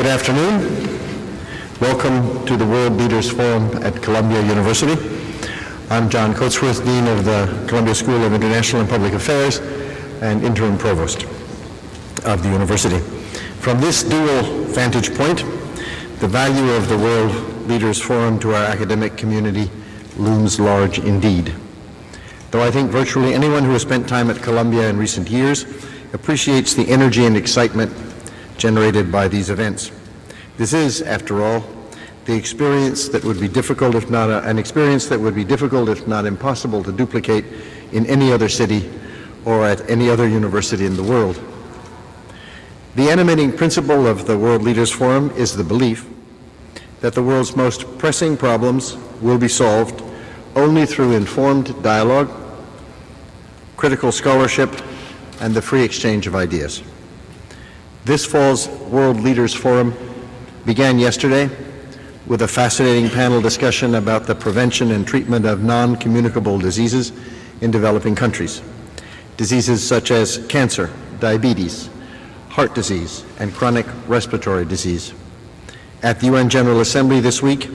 Good afternoon. Welcome to the World Leaders Forum at Columbia University. I'm John Coatsworth, Dean of the Columbia School of International and Public Affairs and Interim Provost of the university. From this dual vantage point, the value of the World Leaders Forum to our academic community looms large indeed. Though I think virtually anyone who has spent time at Columbia in recent years appreciates the energy and excitement generated by these events. This is, after all, the experience that would be difficult, if not an experience that would be difficult, if not impossible, to duplicate in any other city or at any other university in the world. The animating principle of the World Leaders Forum is the belief that the world's most pressing problems will be solved only through informed dialogue, critical scholarship, and the free exchange of ideas. This fall's World Leaders Forum began yesterday with a fascinating panel discussion about the prevention and treatment of non-communicable diseases in developing countries. Diseases such as cancer, diabetes, heart disease, and chronic respiratory disease. At the UN General Assembly this week,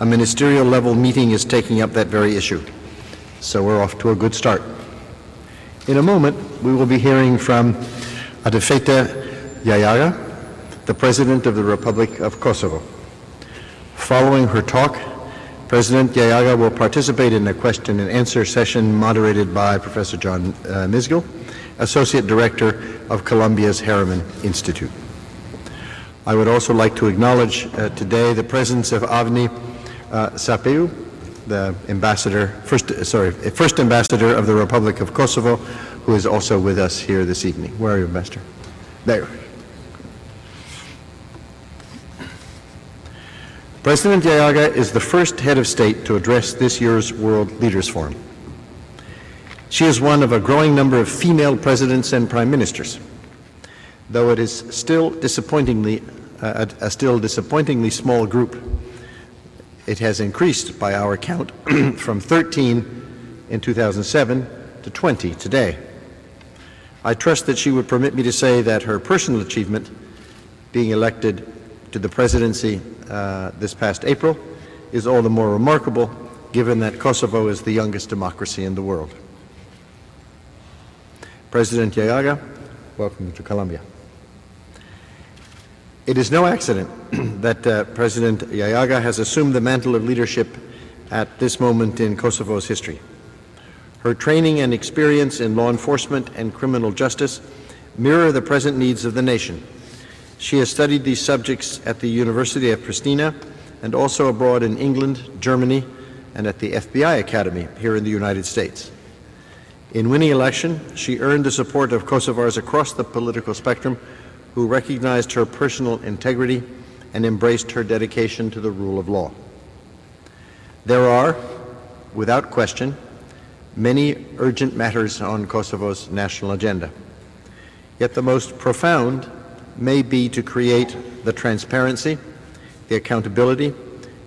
a ministerial level meeting is taking up that very issue. So we're off to a good start. In a moment, we will be hearing from Atifete Jahjaga, the President of the Republic of Kosovo. Following her talk, President Jahjaga will participate in a question and answer session moderated by Professor John Misgill, Associate Director of Columbia's Harriman Institute. I would also like to acknowledge today the presence of Avni Sapeu, the first ambassador of the Republic of Kosovo, who is also with us here this evening. Where are you, Ambassador? There. President Jahjaga is the first head of state to address this year's World Leaders Forum. She is one of a growing number of female presidents and prime ministers, though it is still disappointingly a disappointingly small group. It has increased by our count from 13 in 2007 to 20 today. I trust that she would permit me to say that her personal achievement, being elected to the presidency this past April, is all the more remarkable given that Kosovo is the youngest democracy in the world. President Jahjaga, welcome to Columbia. It is no accident that President Jahjaga has assumed the mantle of leadership at this moment in Kosovo's history. Her training and experience in law enforcement and criminal justice mirror the present needs of the nation. She has studied these subjects at the University of Pristina and also abroad in England, Germany, and at the FBI Academy here in the United States. In winning election, she earned the support of Kosovars across the political spectrum who recognized her personal integrity and embraced her dedication to the rule of law. There are, without question, many urgent matters on Kosovo's national agenda. Yet the most profound may be to create the transparency, the accountability,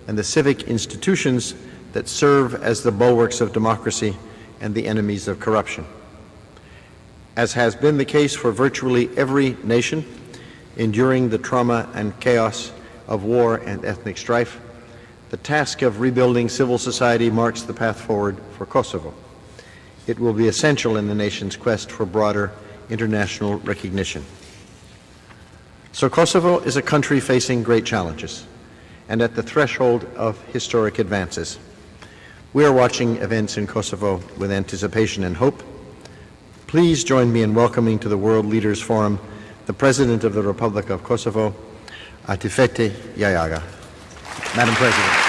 and the civic institutions that serve as the bulwarks of democracy and the enemies of corruption. As has been the case for virtually every nation enduring the trauma and chaos of war and ethnic strife, the task of rebuilding civil society marks the path forward for Kosovo. It will be essential in the nation's quest for broader international recognition. So Kosovo is a country facing great challenges and at the threshold of historic advances. We are watching events in Kosovo with anticipation and hope. Please join me in welcoming to the World Leaders Forum the President of the Republic of Kosovo, Atifete Jahjaga. Madam President.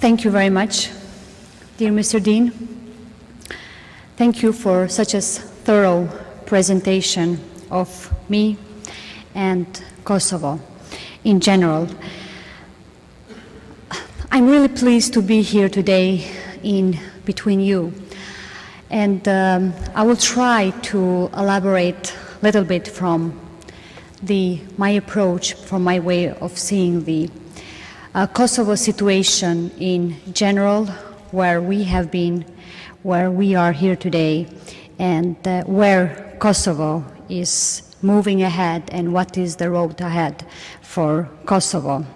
Thank you very much, dear Mr. Dean. Thank you for such a thorough presentation of me and Kosovo in general. I'm really pleased to be here today in between you. And I will try to elaborate a little bit from my approach, from my way of seeing the Kosovo situation in general, where we have been, where we are here today, and where Kosovo is moving ahead and what is the road ahead for Kosovo.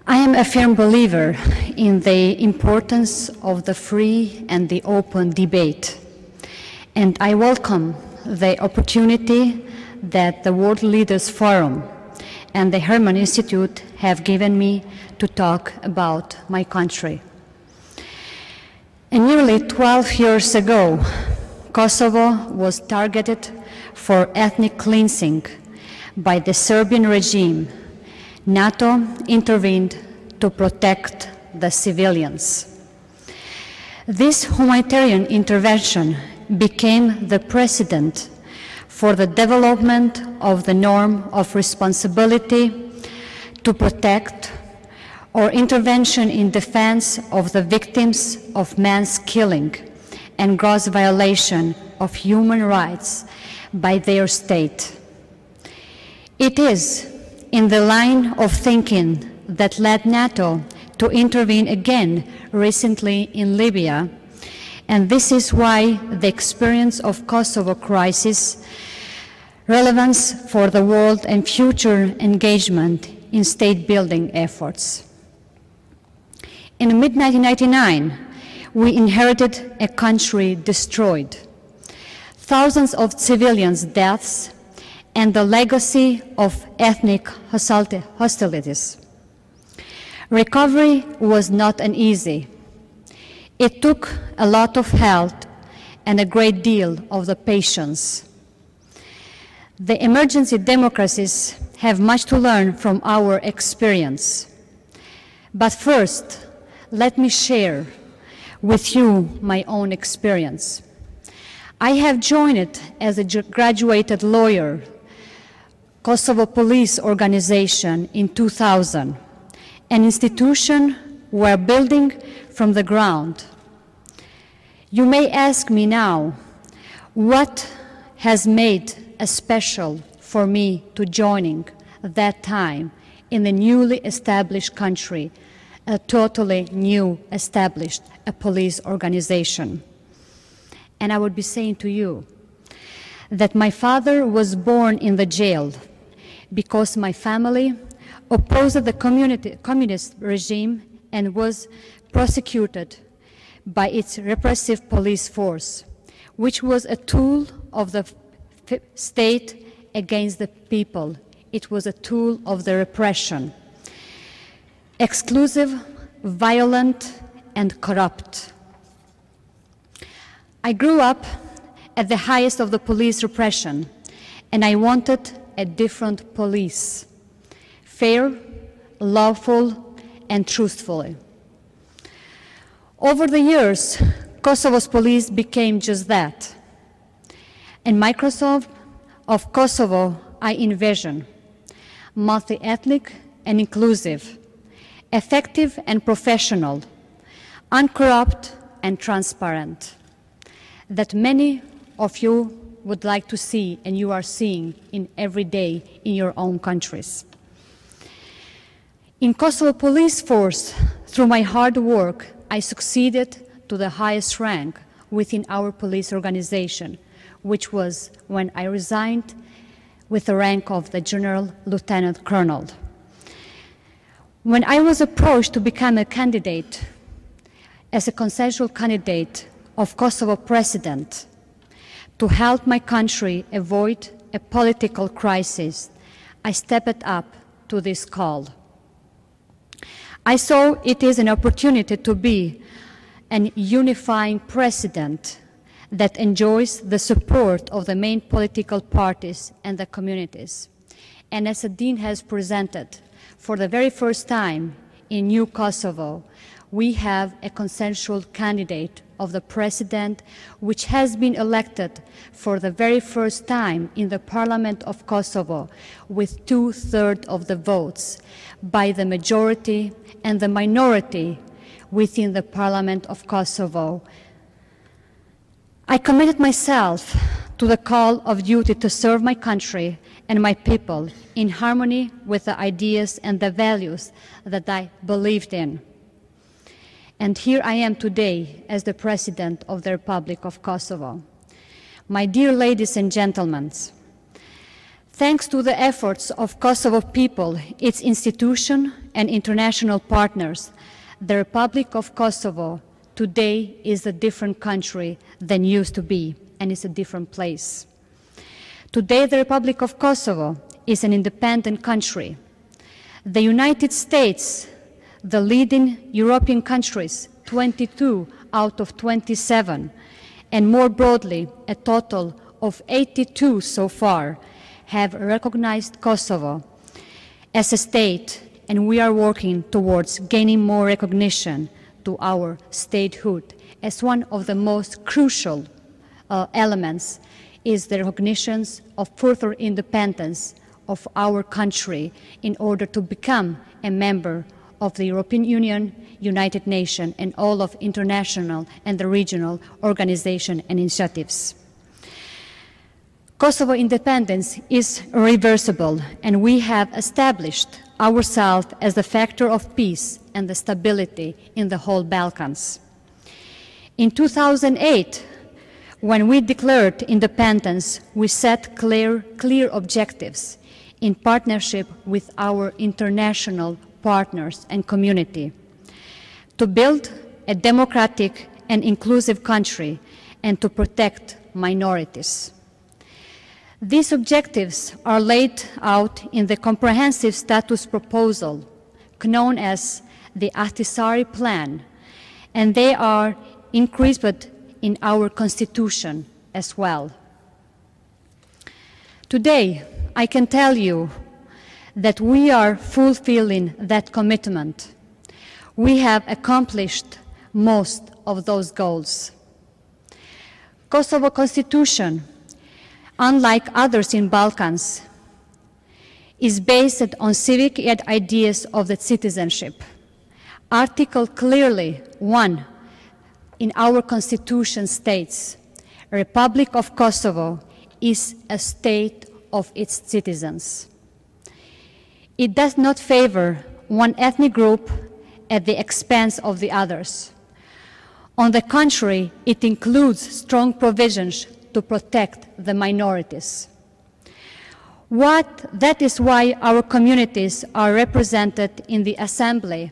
I am a firm believer in the importance of the free and the open debate, and I welcome the opportunity that the World Leaders Forum and the Herman Institute have given me to talk about my country. And nearly 12 years ago, Kosovo was targeted for ethnic cleansing by the Serbian regime. NATO intervened to protect the civilians. This humanitarian intervention became the precedent for the development of the norm of responsibility to protect or intervention in defense of the victims of mass killing and gross violation of human rights by their state. It is in the line of thinking that led NATO to intervene again recently in Libya, and this is why the experience of Kosovo crisis relevance for the world and future engagement in state-building efforts. In mid-1999, we inherited a country destroyed, thousands of civilians' deaths, and the legacy of ethnic hostilities. Recovery was not an easy. It took a lot of help and a great deal of the patience. The emergency democracies have much to learn from our experience. But first, let me share with you my own experience. I have joined as a graduated lawyer Kosovo Police Organization in 2000, an institution we're building from the ground. You may ask me now, what has made a special for me to joining that time in the newly established country, a totally new established a police organization? And I would be saying to you that my father was born in the jail because my family opposed the communist regime and was prosecuted by its repressive police force, which was a tool of the state against the people. It was a tool of the repression. Exclusive, violent, and corrupt. I grew up at the highest of the police repression, and I wanted a different police, fair, lawful, and truthful. Over the years, Kosovo's police became just that. In Microsoft of Kosovo, I envision multi-ethnic and inclusive, effective and professional, uncorrupt and transparent, that many of you would like to see and you are seeing in every day in your own countries. In Kosovo Police Force, through my hard work, I succeeded to the highest rank within our police organization, which was when I resigned with the rank of the General Lieutenant Colonel. When I was approached to become a candidate, as a consensual candidate of Kosovo President, to help my country avoid a political crisis, I stepped up to this call. I saw it is an opportunity to be an unifying president that enjoys the support of the main political parties and the communities. And as the Dean has presented, for the very first time in New Kosovo, we have a consensual candidate of the president, which has been elected for the very first time in the Parliament of Kosovo with 2/3 of the votes by the majority and the minority within the Parliament of Kosovo. I committed myself to the call of duty to serve my country and my people in harmony with the ideas and the values that I believed in. And here I am today as the President of the Republic of Kosovo. My dear ladies and gentlemen, thanks to the efforts of Kosovo people, its institution and international partners, the Republic of Kosovo today is a different country than used to be, and is a different place. Today, the Republic of Kosovo is an independent country. The United States, the leading European countries, 22 out of 27, and more broadly, a total of 82 so far, have recognized Kosovo as a state, and we are working towards gaining more recognition to our statehood as one of the most crucial elements is the recognition of further independence of our country in order to become a member of the European Union, United Nations, and all of international and the regional organizations and initiatives. Kosovo independence is irreversible, and we have established ourselves as the factor of peace and the stability in the whole Balkans. In 2008, when we declared independence, we set clear objectives in partnership with our international partners and community to build a democratic and inclusive country and to protect minorities. These objectives are laid out in the comprehensive status proposal known as the Ahtisaari Plan, and they are inscribed in our Constitution as well. Today, I can tell you that we are fulfilling that commitment. We have accomplished most of those goals. Kosovo Constitution, unlike others in Balkans, is based on civic ideas of the citizenship. Article clearly 1 in our Constitution states, Republic of Kosovo is a state of its citizens. It does not favor one ethnic group at the expense of the others. On the contrary, it includes strong provisions to protect the minorities. That is why our communities are represented in the Assembly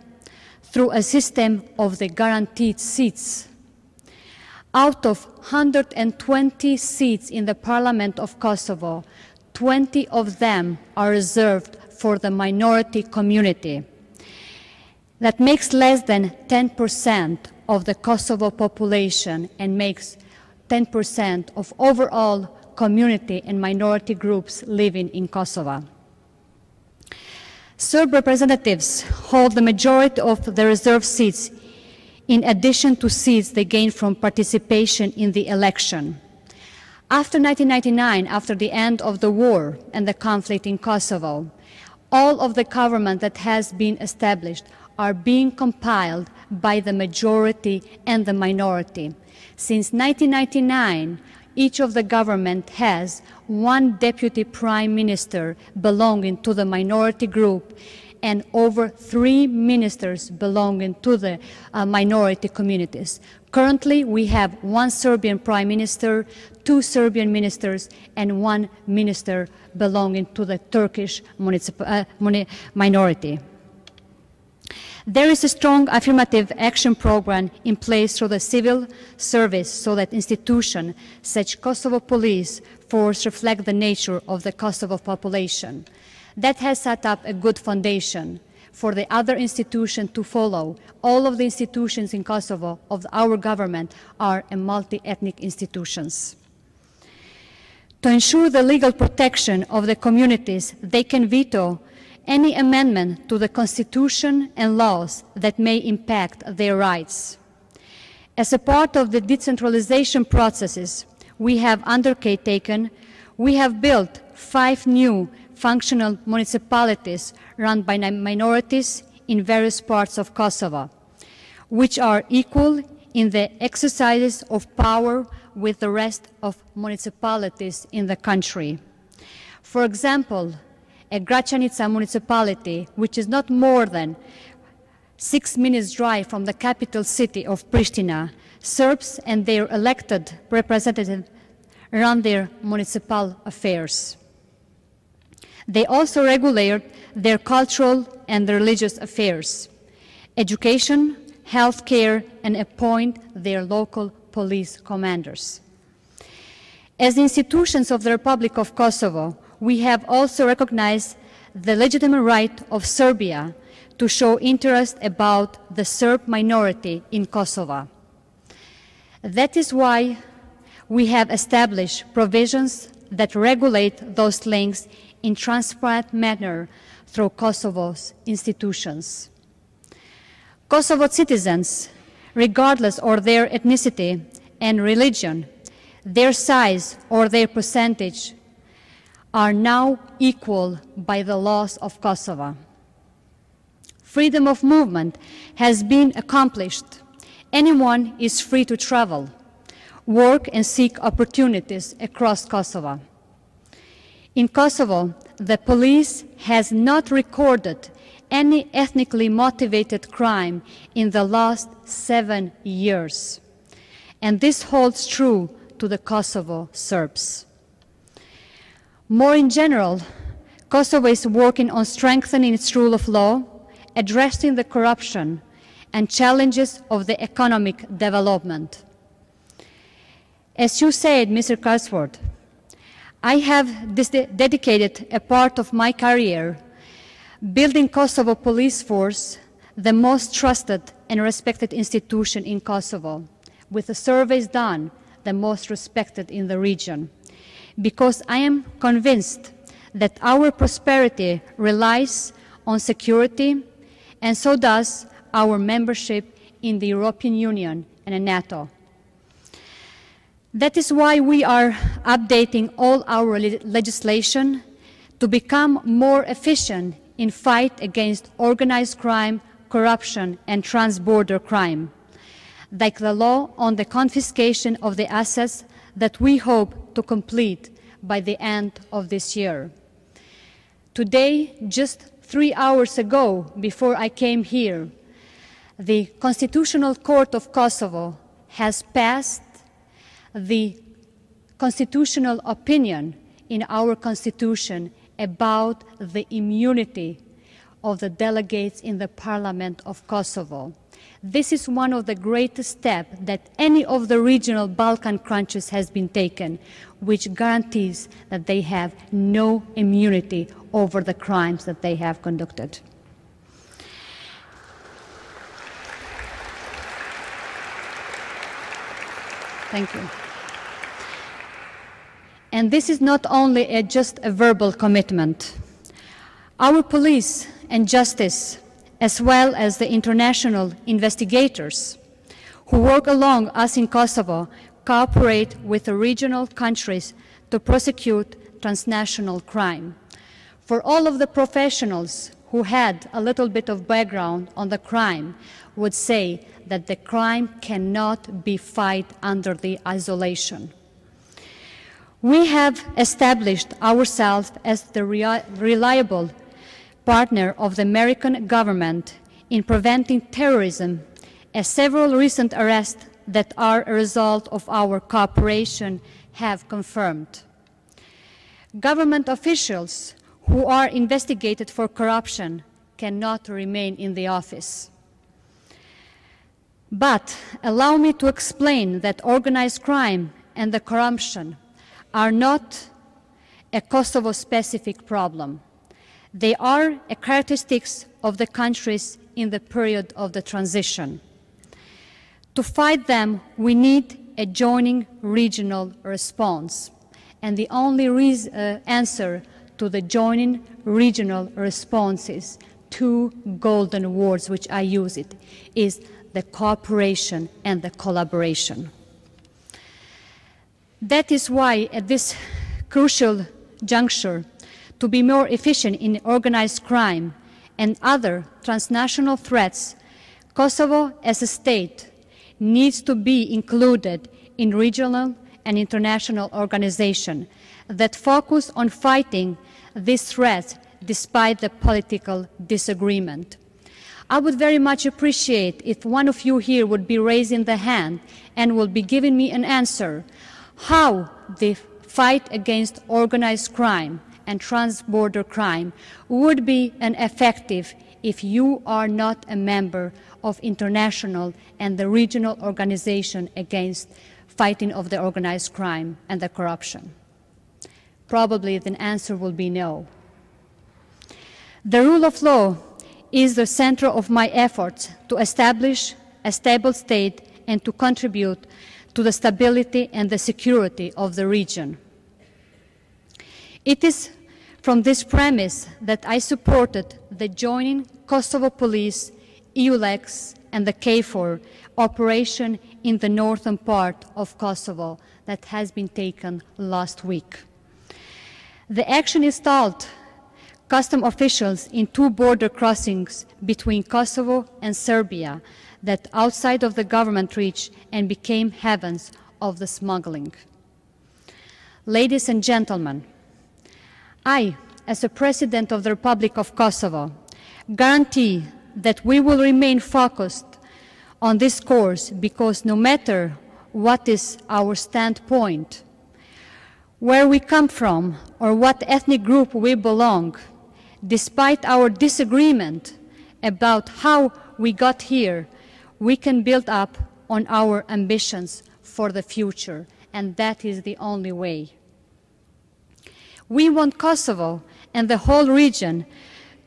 through a system of the guaranteed seats. Out of 120 seats in the Parliament of Kosovo, 20 of them are reserved for the minority community. That makes less than 10% of the Kosovo population and makes 10% of overall community and minority groups living in Kosovo. Serb representatives hold the majority of the reserved seats in addition to seats they gained from participation in the election. After 1999, after the end of the war and the conflict in Kosovo, all of the government that has been established are being compiled by the majority and the minority. Since 1999, each of the government has one deputy prime minister belonging to the minority group and over 3 ministers belonging to the minority communities. Currently, we have 1 Serbian prime minister, 2 Serbian ministers, and 1 minister belonging to the Turkish minority. There is a strong affirmative action program in place through the civil service so that institutions such Kosovo Police Force reflect the nature of the Kosovo population. That has set up a good foundation for the other institutions to follow. All of the institutions in Kosovo of our government are multi-ethnic institutions. To ensure the legal protection of the communities, they can veto any amendment to the Constitution and laws that may impact their rights. As a part of the decentralization processes we have undertaken, we have built 5 new functional municipalities run by minorities in various parts of Kosovo. which are equal in the exercises of power with the rest of municipalities in the country. For example, a Gračanica municipality, which is not more than 6 minutes drive from the capital city of Pristina, Serbs and their elected representatives run their municipal affairs. They also regulate their cultural and religious affairs, education, health care, and appoint their local police commanders. As institutions of the Republic of Kosovo, we have also recognized the legitimate right of Serbia to show interest about the Serb minority in Kosovo. That is why we have established provisions that regulate those links in transparent manner through Kosovo's institutions. Kosovo citizens, regardless of their ethnicity and religion, their size or their percentage, are now equal by the laws of Kosovo. Freedom of movement has been accomplished. Anyone is free to travel, work and seek opportunities across Kosovo. In Kosovo, the police has not recorded any ethnically motivated crime in the last 7 years. And this holds true to the Kosovo Serbs. More in general, Kosovo is working on strengthening its rule of law, addressing the corruption and challenges of the economic development. As you said, Mr. Cosworth, I have dedicated a part of my career building Kosovo police force, the most trusted and respected institution in Kosovo, with the surveys done, the most respected in the region, because I am convinced that our prosperity relies on security, and so does our membership in the European Union and in NATO. That is why we are updating all our legislation to become more efficient in fight against organized crime, corruption, and trans-border crime, like the law on the confiscation of the assets that we hope to complete by the end of this year. Today, just 3 hours ago, before I came here, the Constitutional Court of Kosovo has passed the constitutional opinion in our Constitution about the immunity of the delegates in the Parliament of Kosovo. This is one of the greatest steps that any of the regional Balkan countries has been taken, which guarantees that they have no immunity over the crimes that they have conducted. Thank you. And this is not only just a verbal commitment. Our police and justice, as well as the international investigators who work along us in Kosovo, cooperate with the regional countries to prosecute transnational crime. For all of the professionals who had a little bit of background on the crime would say that the crime cannot be fought under the isolation. We have established ourselves as the reliable partner of the American government in preventing terrorism, as several recent arrests that are a result of our cooperation have confirmed. Government officials who are investigated for corruption cannot remain in the office. But allow me to explain that organized crime and the corruption are not a Kosovo-specific problem. They are a characteristics of the countries in the period of the transition. To fight them, we need a joining regional response. And the only answer to the joining regional response is 2 golden words, which I use it, is the cooperation and the collaboration. That is why at this crucial juncture, to be more efficient in organized crime and other transnational threats, Kosovo as a state needs to be included in regional and international organizations that focus on fighting this threat despite the political disagreement. I would very much appreciate if one of you here would be raising the hand and will be giving me an answer how the fight against organized crime and trans-border crime would be effective if you are not a member of international and the regional organization against fighting of the organized crime and the corruption. Probably the answer will be no. The rule of law is the center of my efforts to establish a stable state and to contribute to the stability and the security of the region. It is from this premise that I supported the joining Kosovo Police, EULEX, and the KFOR operation in the northern part of Kosovo that has been taken last week. The action installed custom officials in 2 border crossings between Kosovo and Serbia that outside of the government reach and became havens of the smuggling. Ladies and gentlemen, I, as a President of the Republic of Kosovo, guarantee that we will remain focused on this course because no matter what is our standpoint, where we come from or what ethnic group we belong, despite our disagreement about how we got here, we can build up on our ambitions for the future, and that is the only way. We want Kosovo and the whole region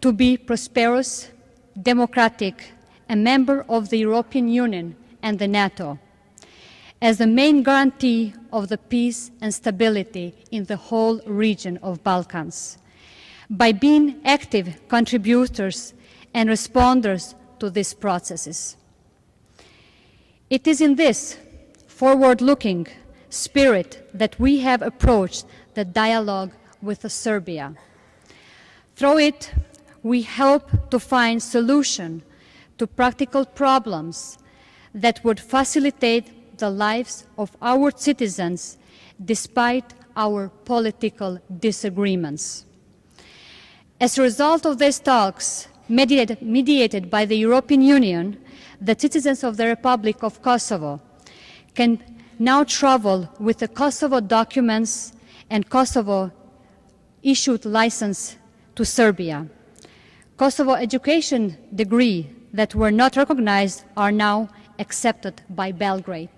to be prosperous, democratic, a member of the European Union and the NATO, as the main guarantee of the peace and stability in the whole region of Balkans, by being active contributors and responders to these processes. It is in this forward-looking spirit that we have approached the dialogue with Serbia. Through it, we hope to find solutions to practical problems that would facilitate the lives of our citizens despite our political disagreements. As a result of these talks, mediated by the European Union, the citizens of the Republic of Kosovo can now travel with the Kosovo documents and Kosovo issued license to Serbia. Kosovo education degree that were not recognized are now accepted by Belgrade.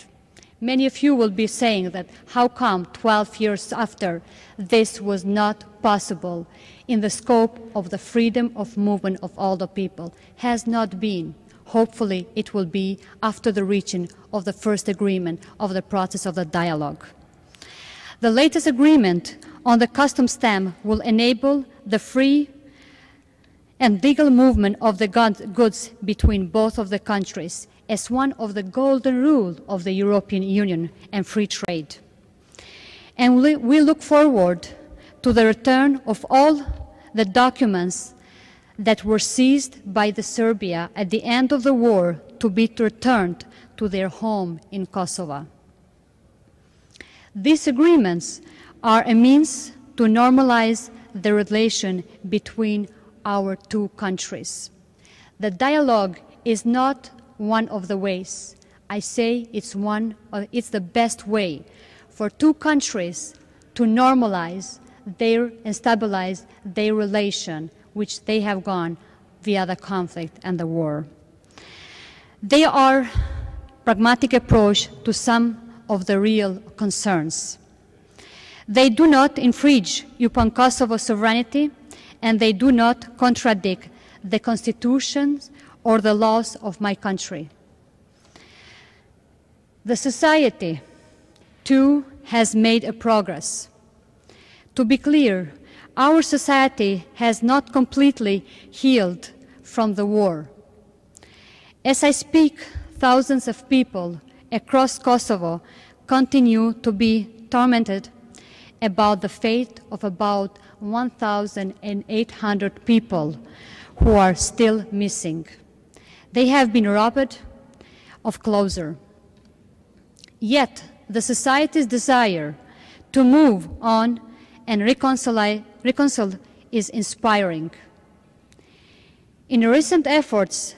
Many of you will be saying that how come 12 years after this was not possible in the scope of the freedom of movement of all the people? Has not been. Hopefully it will be after the reaching of the first agreement of the process of the dialogue. The latest agreement on the customs stamp will enable the free and legal movement of the goods between both of the countries as one of the golden rules of the European Union and free trade. And we look forward to the return of all the documents that were seized by the Serbia at the end of the war to be returned to their home in Kosovo. These agreements are a means to normalize the relation between our 2 countries. The dialogue is not one of the ways. I say it's the best way for 2 countries to normalize and stabilize their relation, which they have gone via the conflict and the war. They are pragmatic approach to some of the real concerns. They do not infringe upon Kosovo's sovereignty, and they do not contradict the constitution or the laws of my country. The society, too, has made a progress. To be clear, our society has not completely healed from the war. As I speak, thousands of people across Kosovo continue to be tormented about the fate of about 1,800 people who are still missing. They have been robbed of closure. Yet, the society's desire to move on and reconcile is inspiring. In recent efforts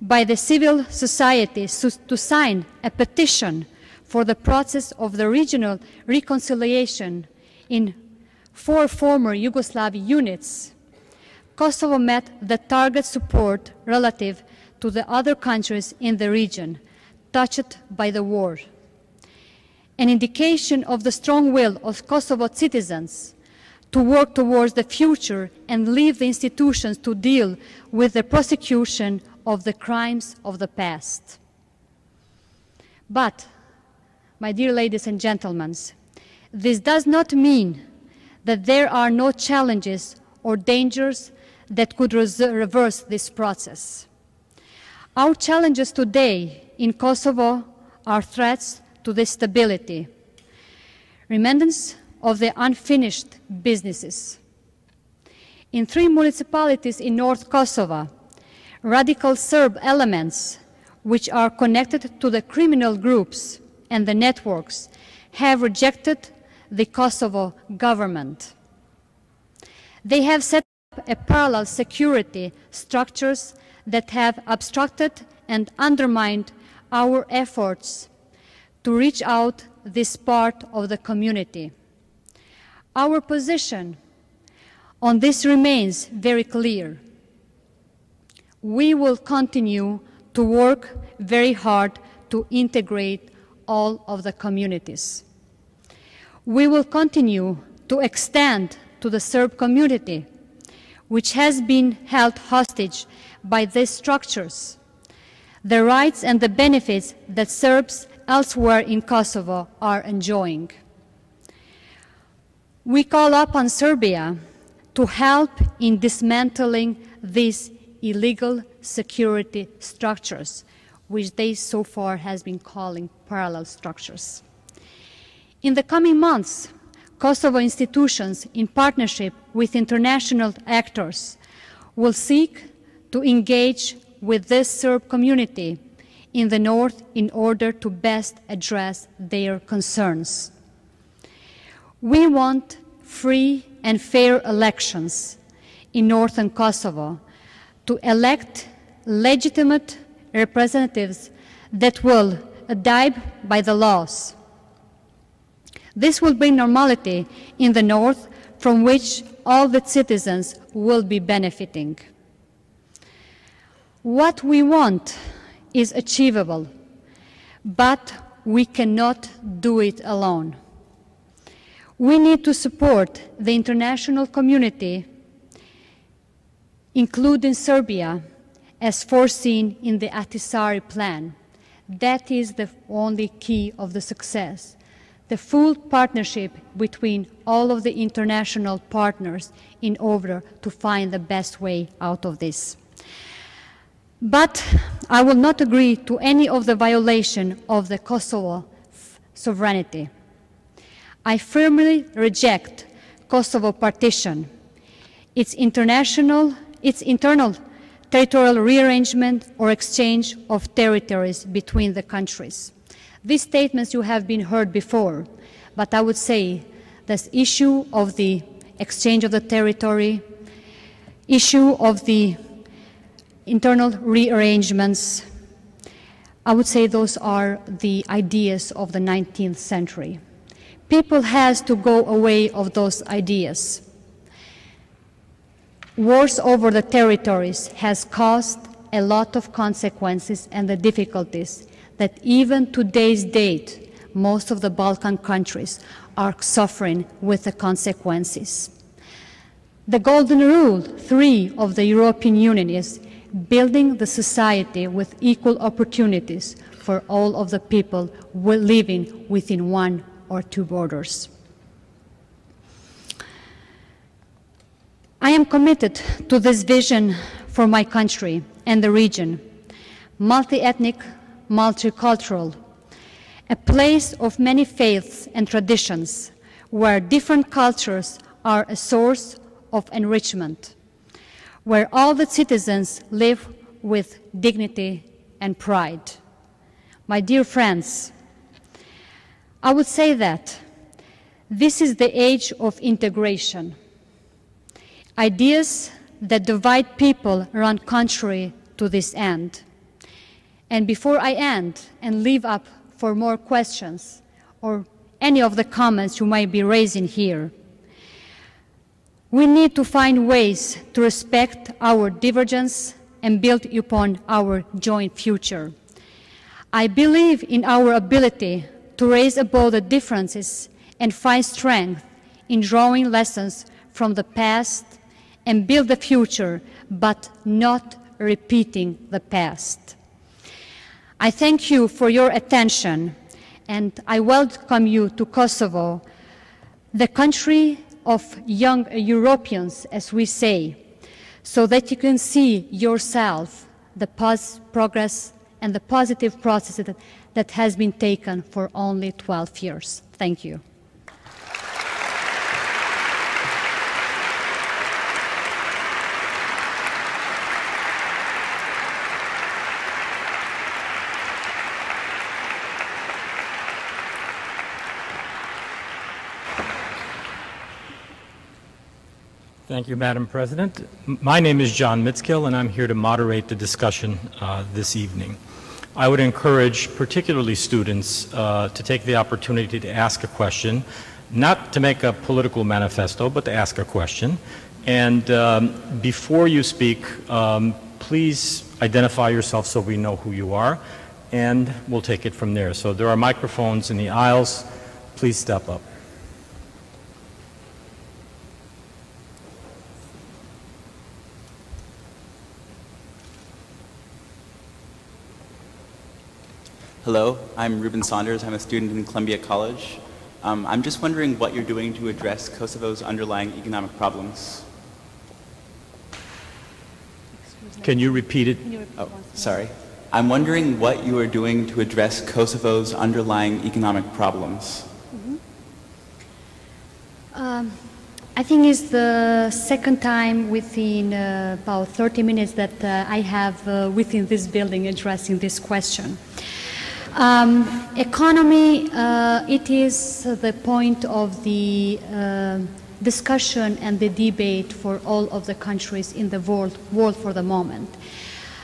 by the civil society to sign a petition for the process of the regional reconciliation in 4 former Yugoslav units, Kosovo met the target support relative to the other countries in the region touched by the war. An indication of the strong will of Kosovo citizens to work towards the future and leave the institutions to deal with the prosecution of the crimes of the past. But, my dear ladies and gentlemen, this does not mean that there are no challenges or dangers that could reverse this process. Our challenges today in Kosovo are threats to the stability, remnants of the unfinished businesses. In 3 municipalities in North Kosovo, radical Serb elements, which are connected to the criminal groups and the networks, have rejected the Kosovo government. They have set up a parallel security structures that have obstructed and undermined our efforts to reach out this part of the community. Our position on this remains very clear. We will continue to work very hard to integrate all of the communities. We will continue to extend to the Serb community, which has been held hostage by these structures, the rights and the benefits that Serbs elsewhere in Kosovo are enjoying. We call upon Serbia to help in dismantling these illegal security structures, which they so far has been calling parallel structures. In the coming months, Kosovo institutions, in partnership with international actors, will seek to engage with this Serb community in the north in order to best address their concerns. We want free and fair elections in northern Kosovo to elect legitimate representatives that will abide by the laws. This will bring normality in the north, from which all the citizens will be benefiting. What we want is achievable, but we cannot do it alone. We need to support the international community, including Serbia, as foreseen in the Ahtisaari plan. That is the only key of the success. The full partnership between all of the international partners in order to find the best way out of this. But I will not agree to any of the violation of the Kosovo sovereignty. I firmly reject Kosovo partition, its internal territorial rearrangement or exchange of territories between the countries. These statements you have been heard before, but I would say this issue of the exchange of the territory, issue of the internal rearrangements, I would say those are the ideas of the 19th century. People has to go away of those ideas. Wars over the territories has caused a lot of consequences and the difficulties that even today's date, most of the Balkan countries are suffering with the consequences. The golden rule 3 of the European Union is building the society with equal opportunities for all of the people living within 1 or 2 borders. I am committed to this vision for my country and the region, multi-ethnic, multicultural, a place of many faiths and traditions where different cultures are a source of enrichment, where all the citizens live with dignity and pride. My dear friends, I would say that this is the age of integration. Ideas that divide people run contrary to this end. And before I end and leave up for more questions or any of the comments you might be raising here, we need to find ways to respect our divergence and build upon our joint future. I believe in our ability to raise above the differences and find strength in drawing lessons from the past and build the future, but not repeating the past. I thank you for your attention, and I welcome you to Kosovo, the country of young Europeans, as we say, so that you can see yourself the progress and the positive process that has been taken for only 12 years. Thank you. Thank you, Madam President. My name is John Mitskill, and I'm here to moderate the discussion this evening. I would encourage particularly students to take the opportunity to ask a question, not to make a political manifesto, but to ask a question. And before you speak, please identify yourself so we know who you are, and we'll take it from there. So there are microphones in the aisles. Please step up. Hello, I'm Ruben Saunders. I'm a student in Columbia College. I'm just wondering what you're doing to address Kosovo's underlying economic problems. Can you repeat it? Oh, sorry. I'm wondering what you are doing to address Kosovo's underlying economic problems. I think it's the second time within about 30 minutes that I have within this building addressing this question. Economy, it is the point of the discussion and the debate for all of the countries in the world for the moment.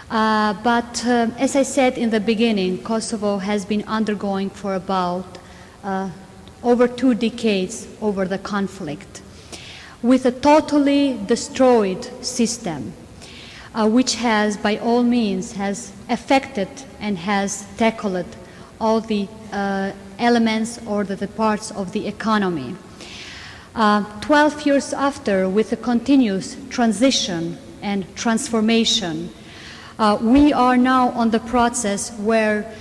But as I said in the beginning, Kosovo has been undergoing for about over 2 decades over the conflict, with a totally destroyed system, which has, by all means, has affected and has tackled all the elements or the parts of the economy. 12 years after, with a continuous transition and transformation, we are now on the process where,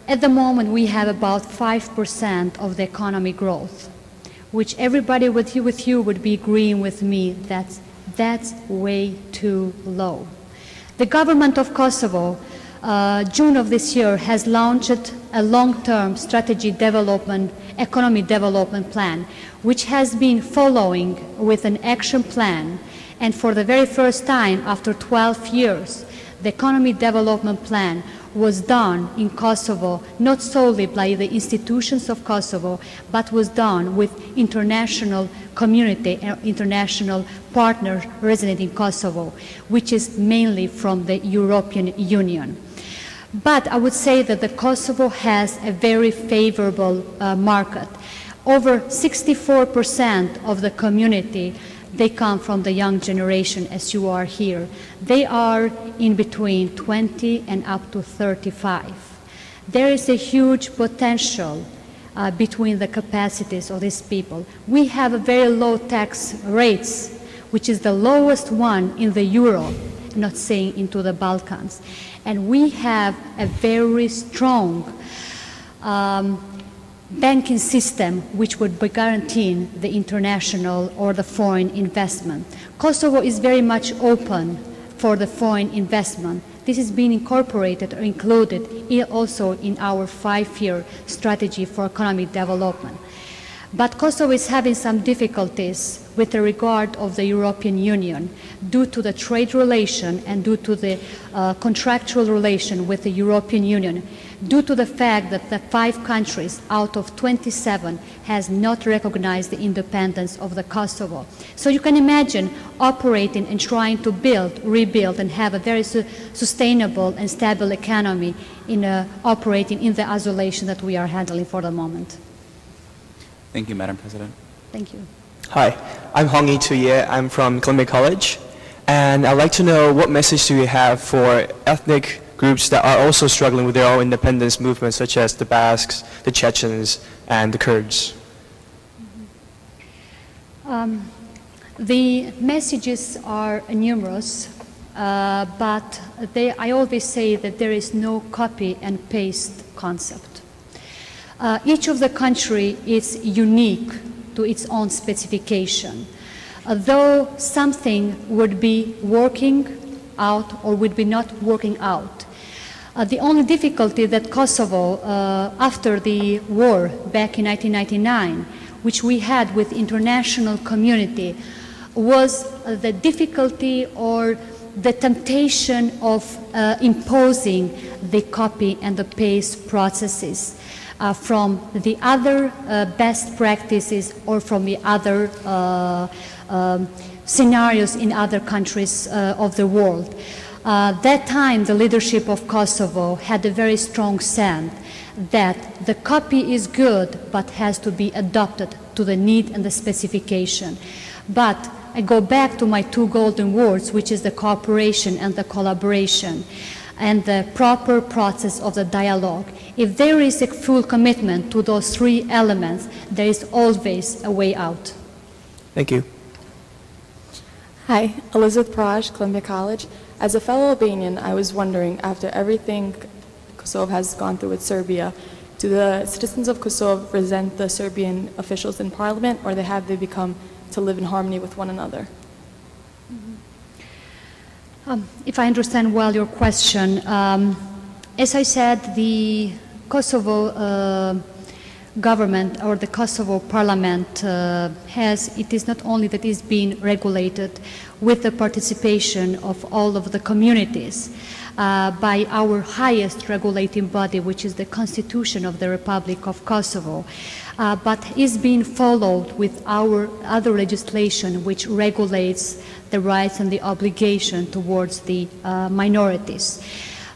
at the moment, we have about 5% of the economy growth, which everybody with you would be agreeing with me that's way too low. The government of Kosovo, June of this year, has launched a long-term strategy development, economic development plan, which has been following with an action plan. And for the very first time, after 12 years, the economic development plan was done in Kosovo, not solely by the institutions of Kosovo, but was done with international community and international partners resident in Kosovo, which is mainly from the European Union. But I would say that the Kosovo has a very favorable market. Over 64% of the community, they come from the young generation, as you are here. They are in between 20 and up to 35. There is a huge potential between the capacities of these people. We have a very low tax rates, which is the lowest one in the Europe, not saying into the Balkans. And we have a very strong banking system which would be guaranteeing the international or the foreign investment. Kosovo is very much open for the foreign investment. This is being incorporated or included also in our 5-year strategy for economic development. But Kosovo is having some difficulties with the regard of the European Union due to the trade relation and due to the contractual relation with the European Union, due to the fact that the 5 countries out of 27 has not recognized the independence of the Kosovo. So you can imagine operating and trying to build, rebuild, and have a very sustainable and stable economy in operating in the isolation that we are handling for the moment. Thank you, Madam President. Thank you. Hi, I'm Hongi Tuye. I'm from Columbia College, and I'd like to know what message do you have for ethnic groups that are also struggling with their own independence movements, such as the Basques, the Chechens, and the Kurds? The messages are numerous, but I always say that there is no copy and paste concept. Each of the country is unique to its own specification. Though something would be working out or would be not working out. The only difficulty that Kosovo, after the war back in 1999, which we had with international community, was the difficulty or the temptation of imposing the copy and the paste processes from the other best practices or from the other scenarios in other countries of the world. That time, the leadership of Kosovo had a very strong sense that the copy is good, but has to be adopted to the need and the specification. But I go back to my 2 golden words, which is the cooperation and the collaboration, and the proper process of the dialogue. If there is a full commitment to those 3 elements, there is always a way out. Thank you. Hi, Elizabeth Praj, Columbia College. As a fellow Albanian, I was wondering, after everything Kosovo has gone through with Serbia, do the citizens of Kosovo resent the Serbian officials in parliament, or have they become to live in harmony with one another? If I understand well your question, as I said, the Kosovo government or the Kosovo parliament it is not only that it's being regulated with the participation of all of the communities by our highest regulating body, which is the Constitution of the Republic of Kosovo, but is being followed with our other legislation which regulates the rights and the obligation towards the minorities.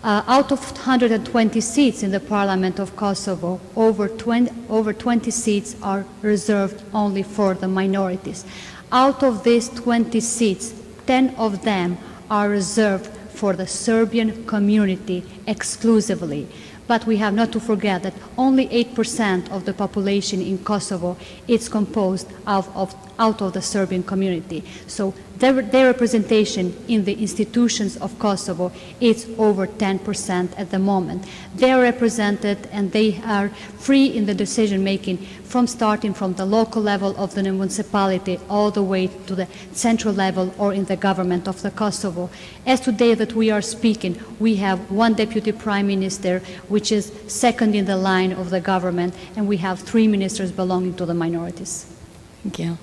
Out of 120 seats in the Parliament of Kosovo, over 20 seats are reserved only for the minorities. Out of these 20 seats, 10 of them are reserved for the Serbian community exclusively. But we have not to forget that only 8% of the population in Kosovo is composed out of the Serbian community. So their representation in the institutions of Kosovo is over 10% at the moment. They are represented and they are free in the decision making starting from the local level of the municipality all the way to the central level or in the government of the Kosovo. As today that we are speaking, we have 1 deputy prime minister, which is second in the line of the government, and we have 3 ministers belonging to the minorities. Thank you.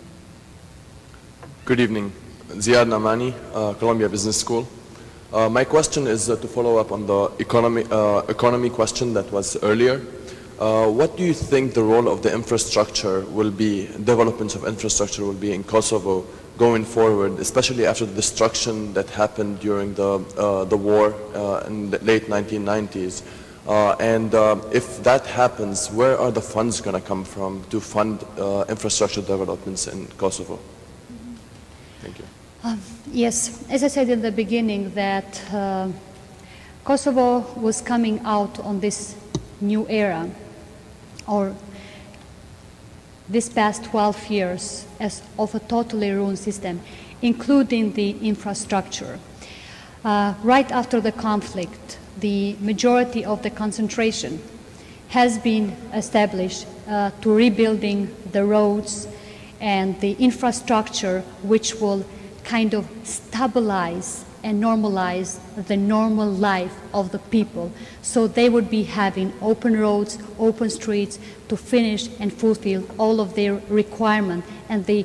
Good evening. Ziad Namani, Columbia Business School. My question is to follow up on the economy question that was earlier. What do you think the role of the infrastructure will be, developments of infrastructure will be in Kosovo going forward, especially after the destruction that happened during the war in the late 1990s? If that happens, where are the funds going to come from to fund infrastructure developments in Kosovo? Thank you. Yes, as I said in the beginning that Kosovo was coming out on this new era, or this past 12 years of a totally ruined system, including the infrastructure. Right after the conflict, the majority of the concentration has been established to rebuilding the roads and the infrastructure which will kind of stabilize and normalize the normal life of the people. So they would be having open roads, open streets to finish and fulfill all of their requirements and the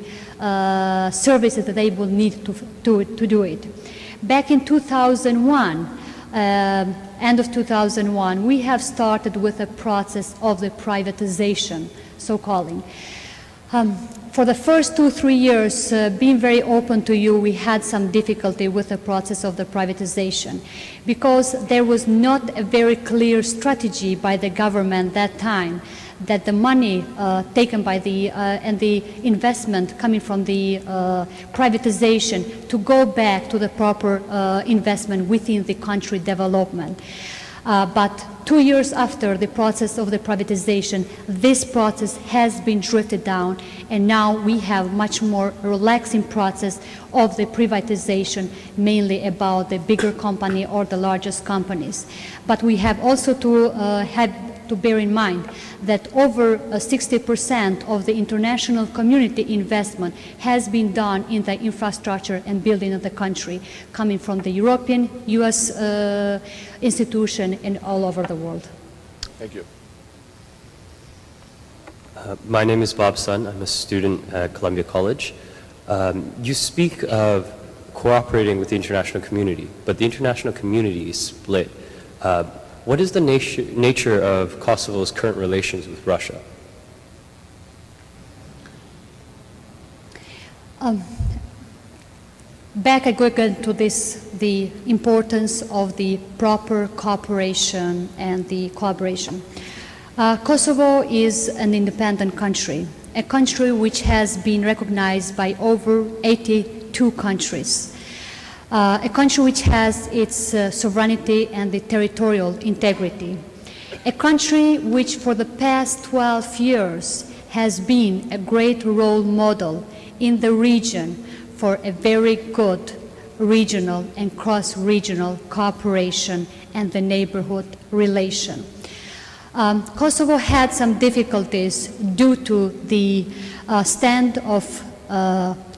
services that they will need to do it. Back in 2001, end of 2001, we have started with a process of the privatization, so-calling. For the first 2-3 years, being very open to you, we had some difficulty with the process of the privatization because there was not a very clear strategy by the government that time that the money taken by the and the investment coming from the privatization to go back to the proper investment within the country development. But 2 years after the process of the privatization, this process has been drifted down, and now we have much more relaxing process of the privatization, mainly about the bigger company or the largest companies. But we have also to bear in mind that over 60% of the international community investment has been done in the infrastructure and building of the country, coming from the European, US institution, and all over the world. Thank you. My name is Bob Sun. I'm a student at Columbia College. You speak of cooperating with the international community, but the international community is split. What is the nature of Kosovo's current relations with Russia? Back again to this, the importance of the proper cooperation and the collaboration. Kosovo is an independent country, a country which has been recognized by over 82 countries. A country which has its sovereignty and the territorial integrity. A country which for the past 12 years has been a great role model in the region for a very good regional and cross-regional cooperation and the neighborhood relation. Kosovo had some difficulties due to the stand of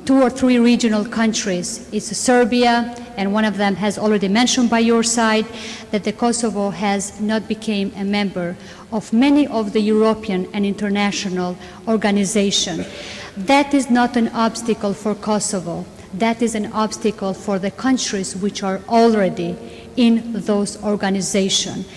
2 or 3 regional countries. It's Serbia, and one of them has already mentioned by your side that the Kosovo has not become a member of many of the European and international organizations. That is not an obstacle for Kosovo. That is an obstacle for the countries which are already in those organizations.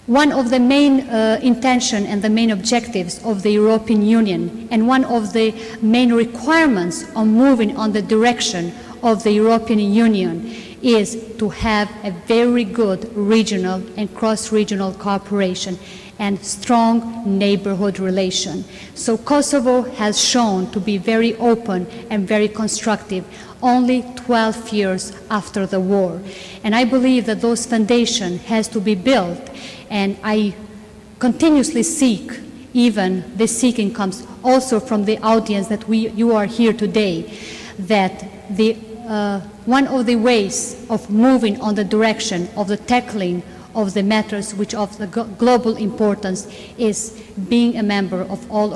One of the main intention and the main objectives of the European Union and one of the main requirements on moving on the direction of the European Union is to have a very good regional and cross-regional cooperation and strong neighborhood relation. So Kosovo has shown to be very open and very constructive only 12 years after the war. And I believe that those foundation has to be built, and I continuously seek, even this seeking comes also from the audience that you are here today, that the one of the ways of moving on the direction of the tackling of the matters which of the global importance is being a member of all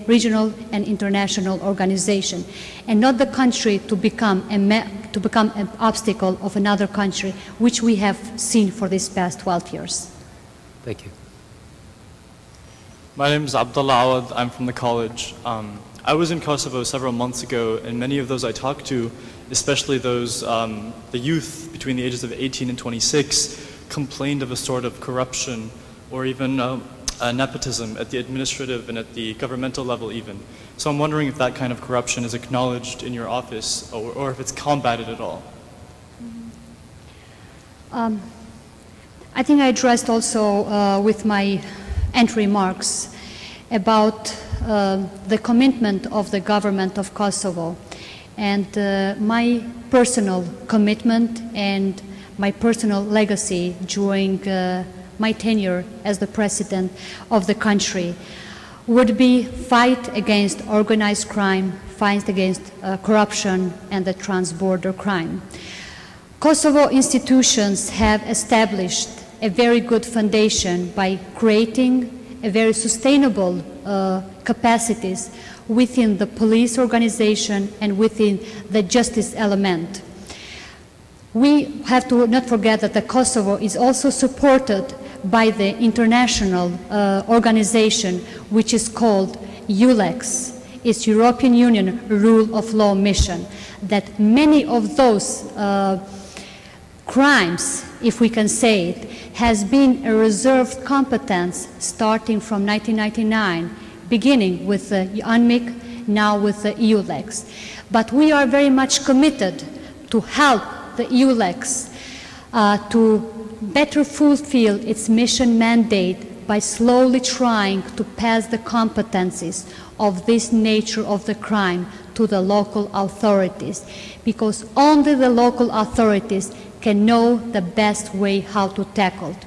regional and international organizations, and not the country to become an obstacle of another country, which we have seen for these past 12 years. Thank you. My name is Abdullah Awad. I'm from the college. I was in Kosovo several months ago, and many of those I talked to, especially those, the youth between the ages of 18 and 26, complained of a sort of corruption or even nepotism at the administrative and at the governmental level even. So I'm wondering if that kind of corruption is acknowledged in your office or if it's combated at all. I think I addressed also with my entry remarks about the commitment of the government of Kosovo and my personal commitment and my personal legacy during my tenure as the president of the country would be fight against organized crime, fight against corruption and the trans-border crime. Kosovo institutions have established a very good foundation by creating a very sustainable capacities within the police organization and within the justice element. We have to not forget that the Kosovo is also supported by the international organization which is called EULEX. It's European Union Rule of Law Mission, that many of those crimes, if we can say it, has been a reserved competence starting from 1999, beginning with the UNMIC, now with the EULEX. But we are very much committed to help the EULEX to better fulfill its mission mandate by slowly trying to pass the competencies of this nature of the crime to the local authorities, because only the local authorities can know the best way how to tackle it.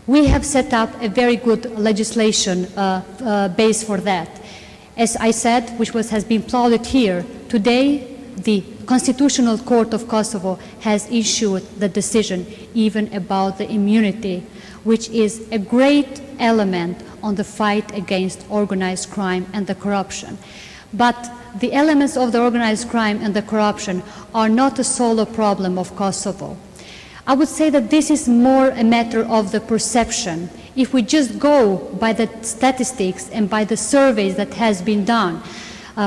We have set up a very good legislation base for that. As I said, which has been plotted here, today the Constitutional Court of Kosovo has issued the decision even about the immunity, which is a great element on the fight against organized crime and the corruption. But the elements of the organized crime and the corruption are not a solo problem of Kosovo. I would say that this is more a matter of the perception. If we just go by the statistics and by the surveys that has been done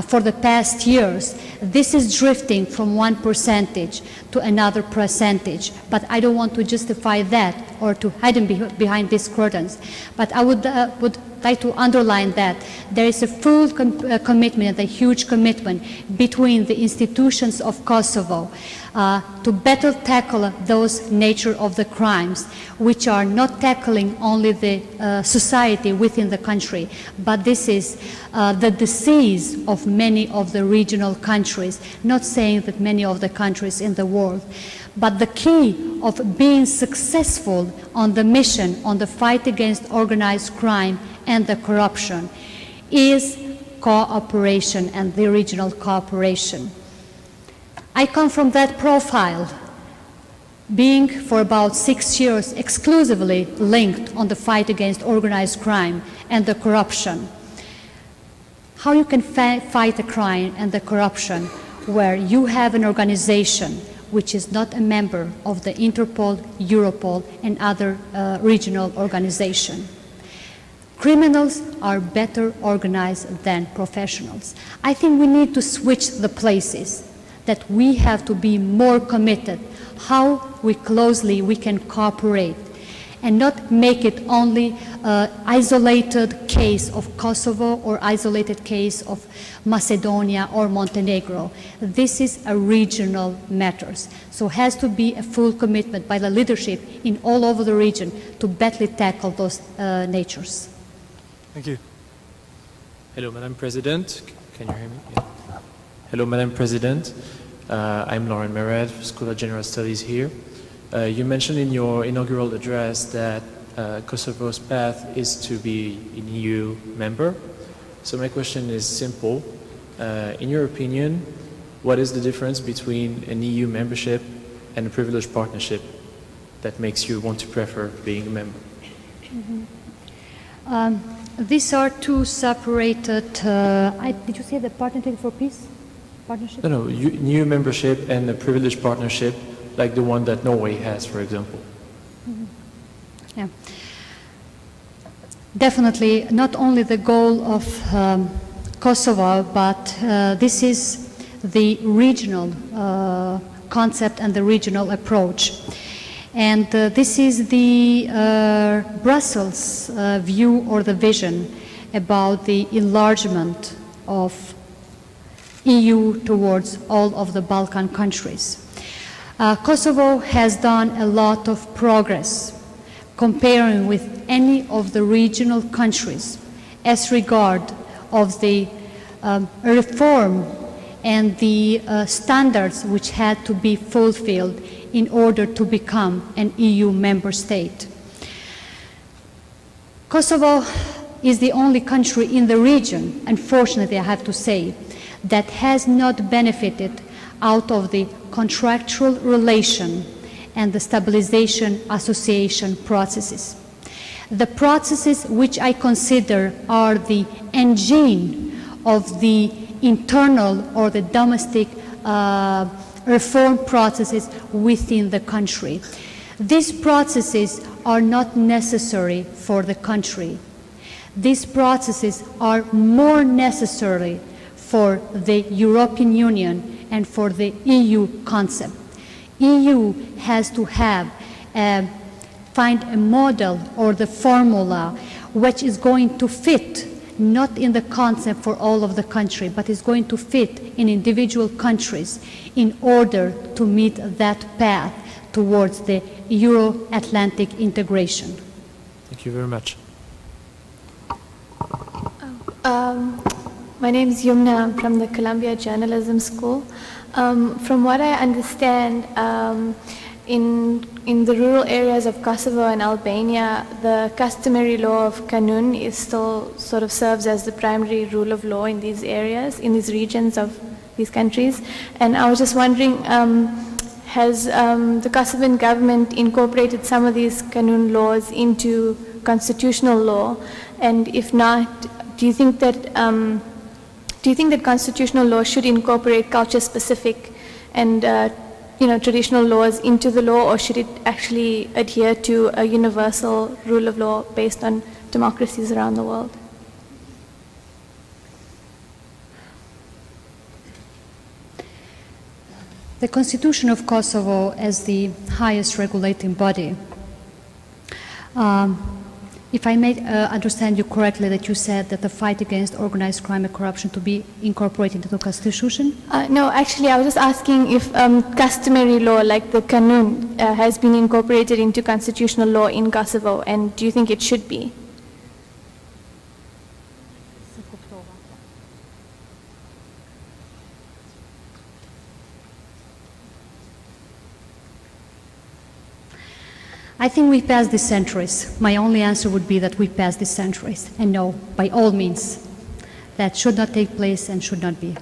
for the past years, this is drifting from one percentage to another percentage. But I don't want to justify that or to hide behind these curtains. But I would like to underline that there is a full commitment, a huge commitment between the institutions of Kosovo to better tackle those nature of the crimes, which are not tackling only the society within the country, but this is the disease of many of the regional countries, not saying that many of the countries in the world. But the key of being successful on the mission, on the fight against organized crime and the corruption, is cooperation and the regional cooperation. I come from that profile, being for about 6 years exclusively linked on the fight against organized crime and the corruption. How you can fight the crime and the corruption where you have an organization which is not a member of the Interpol, Europol, and other regional organizations. Criminals are better organized than professionals. I think we need to switch the places, that we have to be more committed, how we can cooperate, and not make it only isolated case of Kosovo or isolated case of Macedonia or Montenegro. This is a regional matters. So has to be a full commitment by the leadership in all over the region to better tackle those natures. Thank you. Hello, Madam President. Can you hear me? Yeah. Hello, Madam President. I'm Lauren Mered, School of General Studies here. You mentioned in your inaugural address that Kosovo's path is to be an EU member. So my question is simple. In your opinion, what is the difference between an EU membership and a privileged partnership that makes you want to prefer being a member? Mm-hmm. These are two separated, did you say the Partnership for Peace? Partnership? No, new membership and a privileged partnership, like the one that Norway has, for example. Mm-hmm. Yeah. Definitely not only the goal of Kosovo, but this is the regional concept and the regional approach. And this is the Brussels view or the vision about the enlargement of EU towards all of the Balkan countries. Kosovo has done a lot of progress comparing with any of the regional countries as regard of the reform and the standards which had to be fulfilled in order to become an EU member state. Kosovo is the only country in the region, unfortunately I have to say, that has not benefited out of the contractual relation and the stabilization association processes. The processes which I consider are the engine of the internal or the domestic reform processes within the country. These processes are not necessary for the country. These processes are more necessary for the European Union and for the EU concept. EU has to have find a model or the formula which is going to fit not in the concept for all of the country, but is going to fit in individual countries in order to meet that path towards the Euro-Atlantic integration. Thank you very much. My name is Yumna. I'm from the Columbia Journalism School. From what I understand, in the rural areas of Kosovo and Albania, the customary law of Kanun is still sort of serves as the primary rule of law in these areas, in these regions of these countries. And I was just wondering, has the Kosovan government incorporated some of these Kanun laws into constitutional law? And if not, do you think that constitutional law should incorporate culture-specific and traditional laws into the law, or should it actually adhere to a universal rule of law based on democracies around the world? The Constitution of Kosovo, as the highest regulating body, if I may understand you correctly, that you said that the fight against organized crime and corruption to be incorporated into the Constitution? No, actually, I was just asking if customary law like the Kanun has been incorporated into constitutional law in Kosovo, and do you think it should be? I think we passed the centuries. My only answer would be that we passed the centuries. And no, by all means, that should not take place and should not be.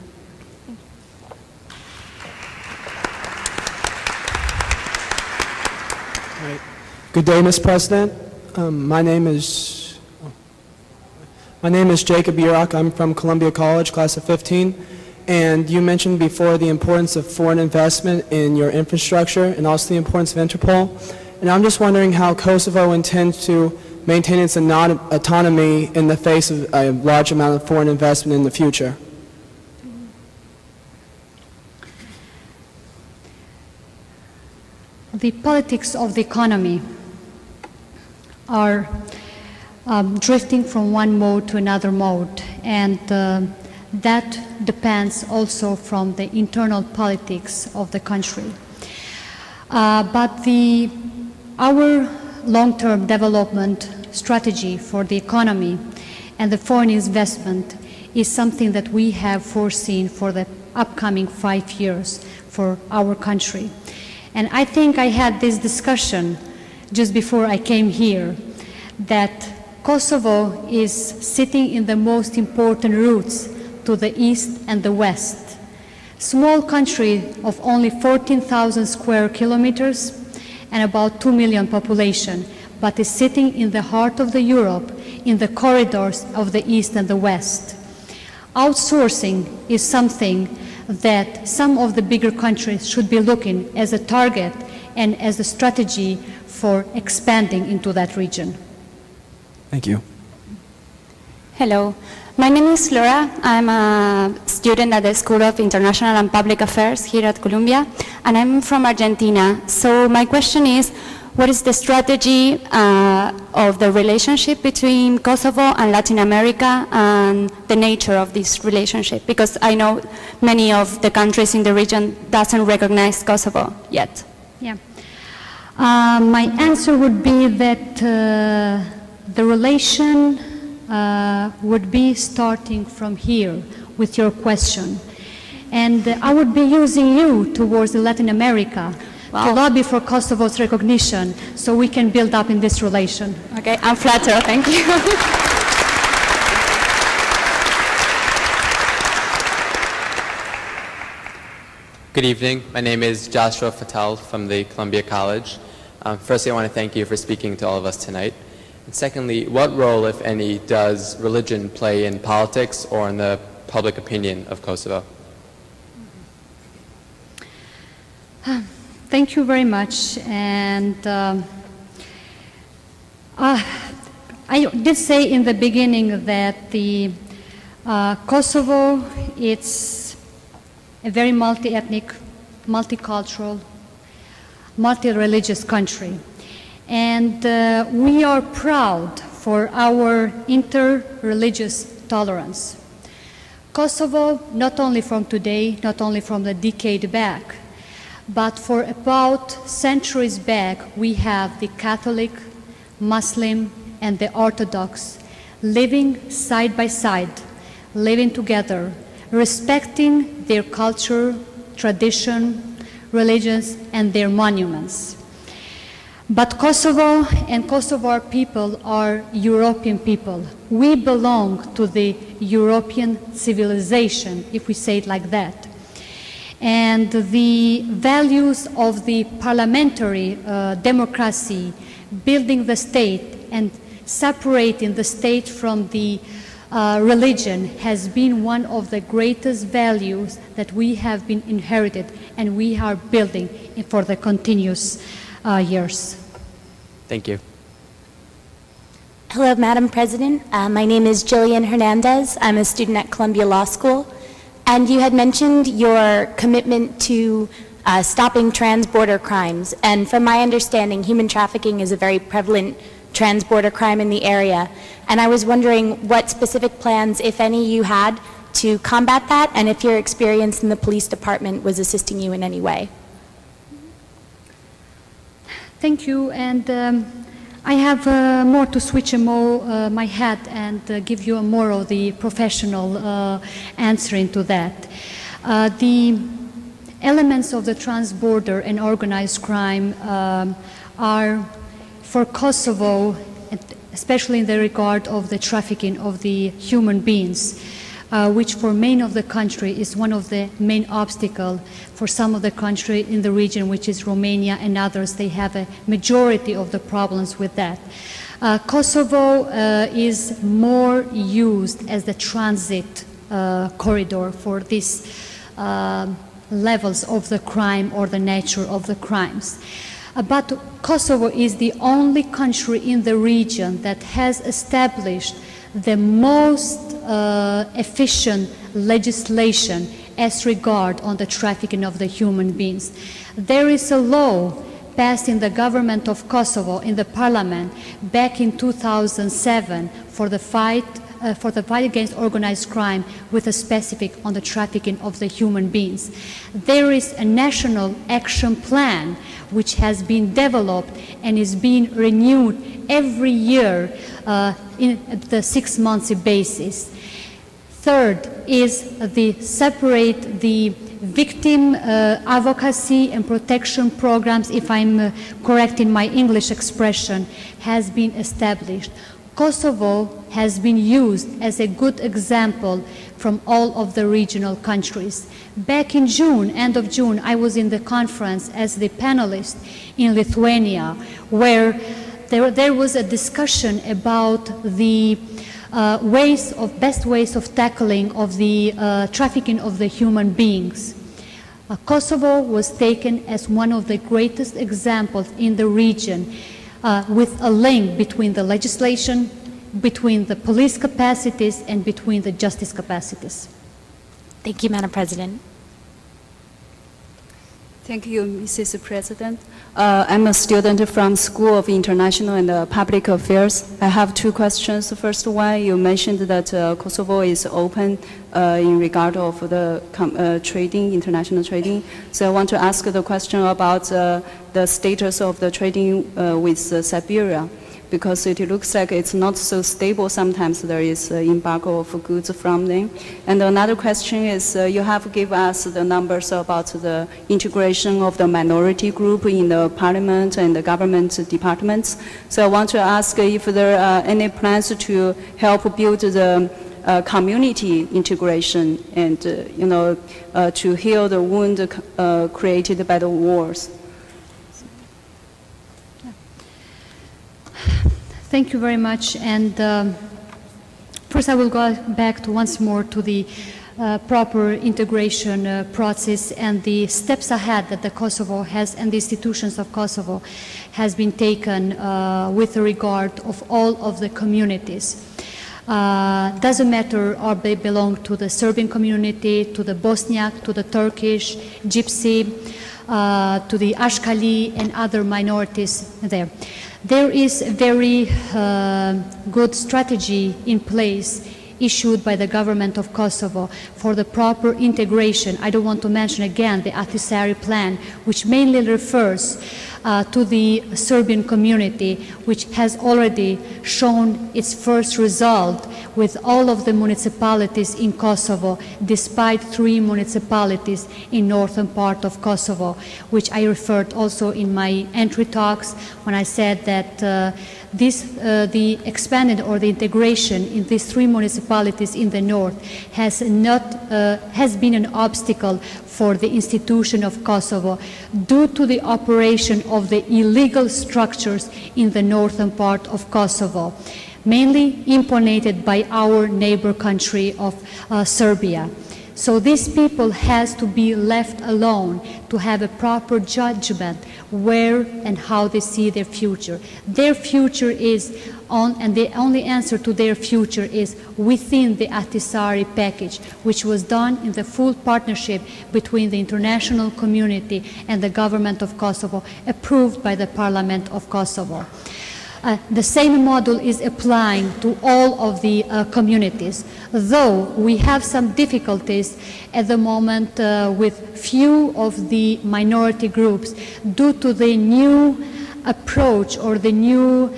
Good day, Ms. President. My name is Jacob Urach. I'm from Columbia College, class of 15. And you mentioned before the importance of foreign investment in your infrastructure and also the importance of Interpol. And I'm just wondering how Kosovo intends to maintain its autonomy in the face of a large amount of foreign investment in the future. The politics of the economy are drifting from one mode to another mode, and that depends also from the internal politics of the country. But our long-term development strategy for the economy and the foreign investment is something that we have foreseen for the upcoming 5 years for our country. And I think I had this discussion just before I came here, that Kosovo is sitting in the most important routes to the east and the west. Small country of only 14,000 square kilometers and about 2 million population, but is sitting in the heart of the Europe, in the corridors of the East and the West. Outsourcing is something that some of the bigger countries should be looking as a target and as a strategy for expanding into that region. Thank you. Hello. My name is Laura. I'm a student at the School of International and Public Affairs here at Columbia, and I'm from Argentina. So my question is, what is the strategy of the relationship between Kosovo and Latin America and the nature of this relationship? Because I know many of the countries in the region doesn't recognize Kosovo yet. Yeah. My answer would be that the relation would be starting from here with your question. And I would be using you towards Latin America to lobby for Kosovo's recognition so we can build up in this relation. Okay, I'm flattered, thank you. Good evening. My name is Joshua Fatal from the Columbia College. Firstly, I want to thank you for speaking to all of us tonight. And secondly, what role, if any, does religion play in politics or in the public opinion of Kosovo? Thank you very much. And I did say in the beginning that the Kosovo, it's a very multi-ethnic, multicultural, multi-religious country. And we are proud for our inter-religious tolerance. Kosovo, not only from today, not only from the decade back, but for about centuries back, we have the Catholic, Muslim, and the Orthodox living side by side, living together, respecting their culture, tradition, religions, and their monuments. But Kosovo and Kosovar people are European people. We belong to the European civilization, if we say it like that. And the values of the parliamentary democracy, building the state and separating the state from the religion has been one of the greatest values that we have been inherited and we are building for the continuous years. Thank you. Hello, Madam President. My name is Jillian Hernandez. I'm a student at Columbia Law School. And you had mentioned your commitment to stopping trans-border crimes. And from my understanding, human trafficking is a very prevalent trans-border crime in the area. And I was wondering what specific plans, if any, you had to combat that, and if your experience in the police department was assisting you in any way. Thank you. And I have more to switch my hat and give you a more of the professional answering to that. The elements of the trans-border and organized crime are for Kosovo, especially in the regard of the trafficking of the human beings, which for many of the country is one of the main obstacles for some of the country in the region, which is Romania and others. They have a majority of the problems with that. Kosovo is more used as the transit corridor for these levels of the crime or the nature of the crimes. But Kosovo is the only country in the region that has established the most efficient legislation as regard on the trafficking of the human beings. There is a law passed in the government of Kosovo, in the parliament, back in 2007 for the fight against organized crime with a specific on the trafficking of the human beings. There is a national action plan which has been developed and is being renewed every year in the 6 monthly basis. Third is separate the victim advocacy and protection programs, if I'm correct in my English expression, has been established. Kosovo has been used as a good example from all of the regional countries. Back in June, end of June, I was in the conference as the panelist in Lithuania, where there was a discussion about the best ways of tackling of the trafficking of the human beings. Kosovo was taken as one of the greatest examples in the region, with a link between the legislation, between the police capacities, and between the justice capacities. Thank you, Madam President. Thank you, Mrs. President. I'm a student from School of International and Public Affairs. I have two questions. The first one, you mentioned that Kosovo is open in regard of the trading, international trading. So I want to ask the question about the status of the trading with Siberia, because it looks like it's not so stable. Sometimes there is embargo of goods from them. And another question is, you have given us the numbers about the integration of the minority group in the parliament and the government departments. So I want to ask if there are any plans to help build the community integration and, to heal the wound created by the wars. Thank you very much. And first I will go back to once more to the proper integration process and the steps ahead that the Kosovo has and the institutions of Kosovo has been taken with regard of all of the communities. Doesn't matter or they belong to the Serbian community, to the Bosniak, to the Turkish, Gypsy, to the Ashkali and other minorities there. There is a very good strategy in place issued by the government of Kosovo for the proper integration. I don't want to mention again the Ahtisaari plan, which mainly refers to the Serbian community, which has already shown its first result with all of the municipalities in Kosovo, despite 3 municipalities in northern part of Kosovo, which I referred also in my entry talks when I said that the expanded or the integration in these 3 municipalities in the north has been an obstacle for the institution of Kosovo due to the operation of the illegal structures in the northern part of Kosovo, mainly implemented by our neighbor country of Serbia. So these people has to be left alone to have a proper judgment where and how they see their future. Their future is on, and the only answer to their future is within the Ahtisaari package, which was done in the full partnership between the international community and the government of Kosovo, approved by the Parliament of Kosovo. The same model is applying to all of the communities, though we have some difficulties at the moment with few of the minority groups due to the new approach or the new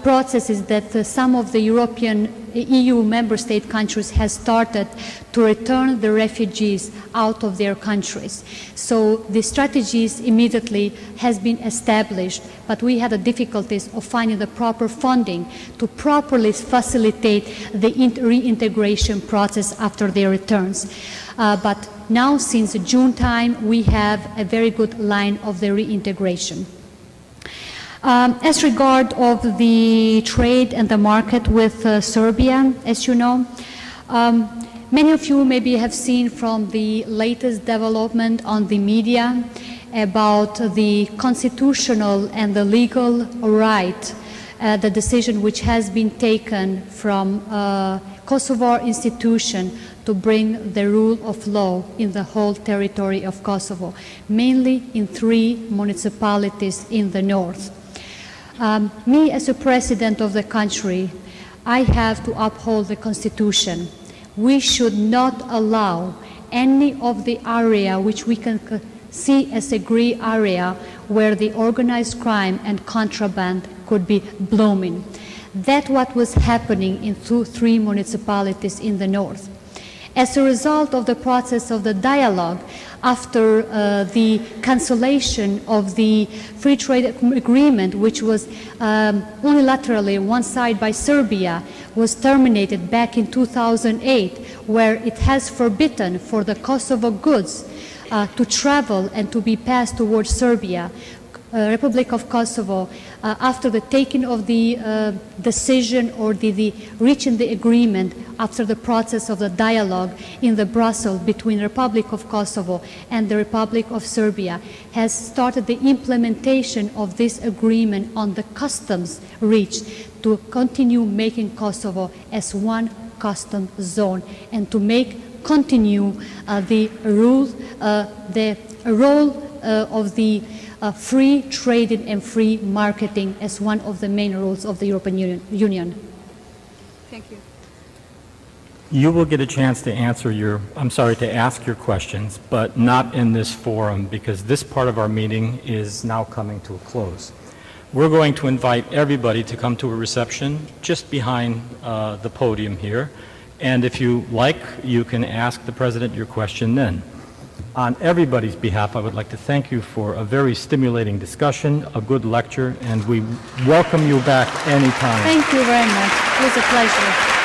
processes that some of the EU member state countries has started to return the refugees out of their countries. So the strategies immediately has been established, but we had the difficulties of finding the proper funding to properly facilitate the reintegration process after their returns. But now, since June time, we have a very good line of the reintegration. As regard of the trade and the market with Serbia, as you know, many of you maybe have seen from the latest development on the media about the constitutional and the legal right, the decision which has been taken from Kosovo institution to bring the rule of law in the whole territory of Kosovo, mainly in 3 municipalities in the north. Me, as a president of the country, I have to uphold the Constitution. We should not allow any of the area which we can see as a gray area where the organized crime and contraband could be blooming. That's what was happening in 3 municipalities in the north. As a result of the process of the dialogue, after the cancellation of the free trade agreement, which was unilaterally one side by Serbia, was terminated back in 2008, where it has forbidden for the Kosovo goods to travel and to be passed towards Serbia. Republic of Kosovo, after the taking of the decision or the reaching the agreement after the process of the dialogue in the Brussels between Republic of Kosovo and the Republic of Serbia, has started the implementation of this agreement on the customs reached to continue making Kosovo as one custom zone and to continue the role of the free trading and free marketing as one of the main rules of the European Union. Thank you. You will get a chance to ask your questions, but not in this forum because this part of our meeting is now coming to a close. We're going to invite everybody to come to a reception just behind the podium here. And if you like, you can ask the President your question then. On everybody's behalf, I would like to thank you for a very stimulating discussion, a good lecture, and we welcome you back anytime. Thank you very much. It was a pleasure.